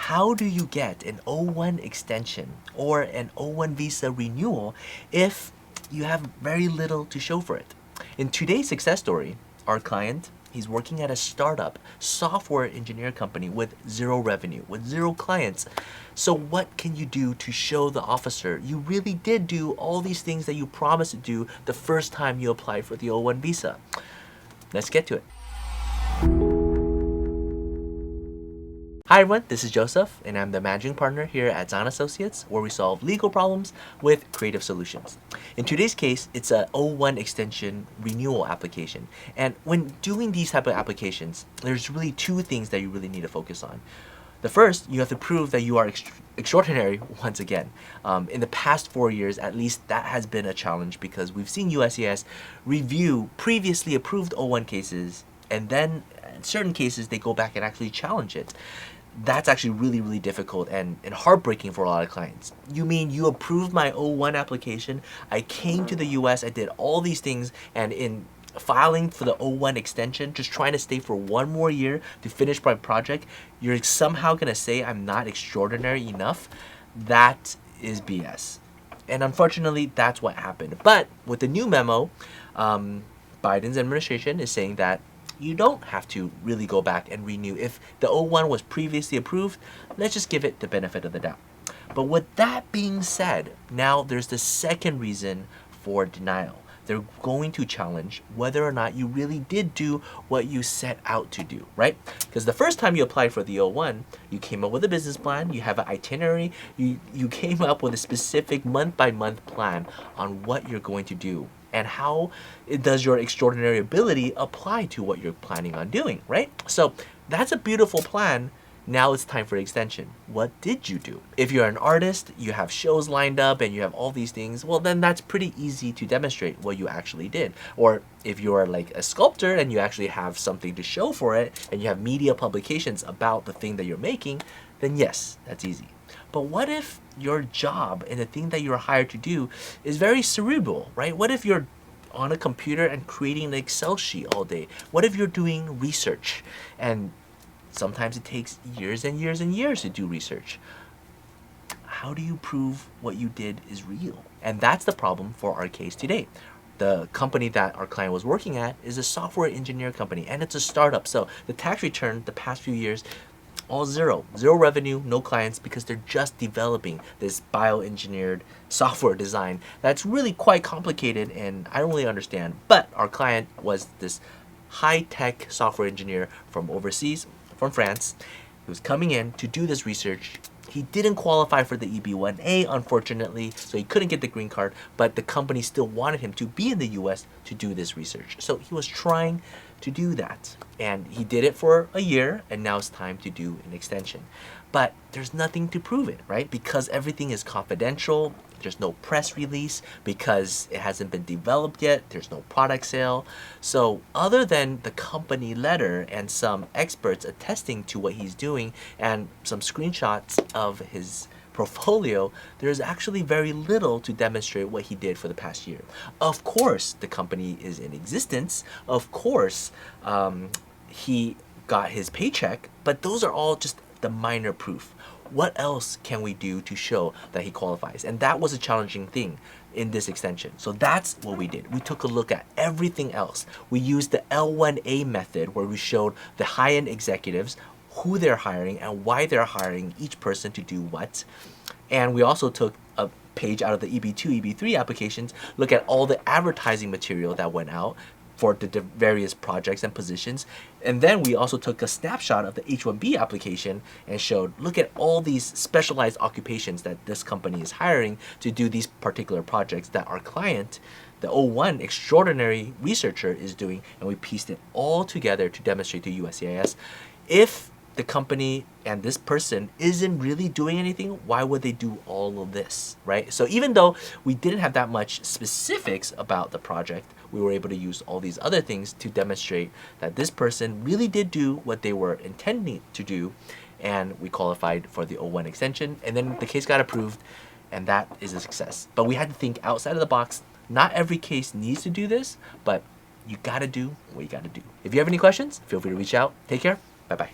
how do you get an O-1 extension or an O-1 visa renewal if you have very little to show for it? In today's success story, our client, he's working at a startup software engineer company with zero revenue, with zero clients. So what can you do to show the officer you really did do all these things that you promised to do the first time you applied for the O-1 visa? Let's get to it. Hi everyone, this is Joseph, and I'm the managing partner here at Tsang Associates, where we solve legal problems with creative solutions. In today's case, it's a O-1 extension renewal application. And when doing these type of applications, there's really two things that you really need to focus on. The first, you have to prove that you are extraordinary once again. In the past 4 years, at least that has been a challenge because we've seen USCIS review previously approved O-1 cases, and then in certain cases, they go back and actually challenge it. That's actually really difficult and heartbreaking for a lot of clients. You mean you approved my O-1 application, I came to the US, I did all these things, and in filing for the O-1 extension, just trying to stay for 1 more year to finish my project, you're somehow gonna say I'm not extraordinary enough? That is BS. And unfortunately, that's what happened. But with the new memo, Biden's administration is saying that you don't have to really go back and renew. If the O-1 was previously approved, let's just give it the benefit of the doubt. But with that being said, now there's the second reason for denial. They're going to challenge whether or not you really did do what you set out to do, right? Because the first time you applied for the O-1, you came up with a business plan, you have an itinerary, you came up with a specific month-by-month plan on what you're going to do and how does your extraordinary ability apply to what you're planning on doing, right? So that's a beautiful plan. Now it's time for extension. What did you do? If you're an artist, you have shows lined up and you have all these things, well then that's pretty easy to demonstrate what you actually did. Or if you're like a sculptor and you actually have something to show for it and you have media publications about the thing that you're making, then yes, that's easy. But what if your job and the thing that you're hired to do is very cerebral, right? What if you're on a computer and creating an Excel sheet all day? What if you're doing research and sometimes it takes years and years and years to do research? How do you prove what you did is real? And that's the problem for our case today. The company that our client was working at is a software engineer company and it's a startup. So the tax return the past few years, all zero revenue, no clients, because they're just developing this bioengineered software design that's really quite complicated and I don't really understand. But our client was this high-tech software engineer from overseas, from France, who was coming in to do this research. He didn't qualify for the EB-1A, unfortunately, so he couldn't get the green card, but the company still wanted him to be in the US to do this research. So he was trying to do that. And he did it for a year, and now it's time to do an extension. But there's nothing to prove it, right? Because everything is confidential. There's no press release because it hasn't been developed yet. There's no product sale. So other than the company letter and some experts attesting to what he's doing and some screenshots of his portfolio, there's actually very little to demonstrate what he did for the past year. Of course, the company is in existence. Of course, he got his paycheck, but those are all just the minor proof. What else can we do to show that he qualifies? And that was a challenging thing in this extension. So that's what we did. We took a look at everything else. We used the L1A method where we showed the high-end executives who they're hiring and why they're hiring each person to do what. And we also took a page out of the EB2, EB3 applications, look at all the advertising material that went out for the various projects and positions. And then we also took a snapshot of the H-1B application and showed, look at all these specialized occupations that this company is hiring to do these particular projects that our client, the O-1 extraordinary researcher, is doing. And we pieced it all together to demonstrate to USCIS, if the company and this person isn't really doing anything, why would they do all of this, right? So even though we didn't have that much specifics about the project, we were able to use all these other things to demonstrate that this person really did do what they were intending to do, and we qualified for the O-1 extension, and then the case got approved, and that is a success. But we had to think outside of the box. Not every case needs to do this, but you gotta do what you gotta do. If you have any questions, feel free to reach out. Take care. Bye-bye.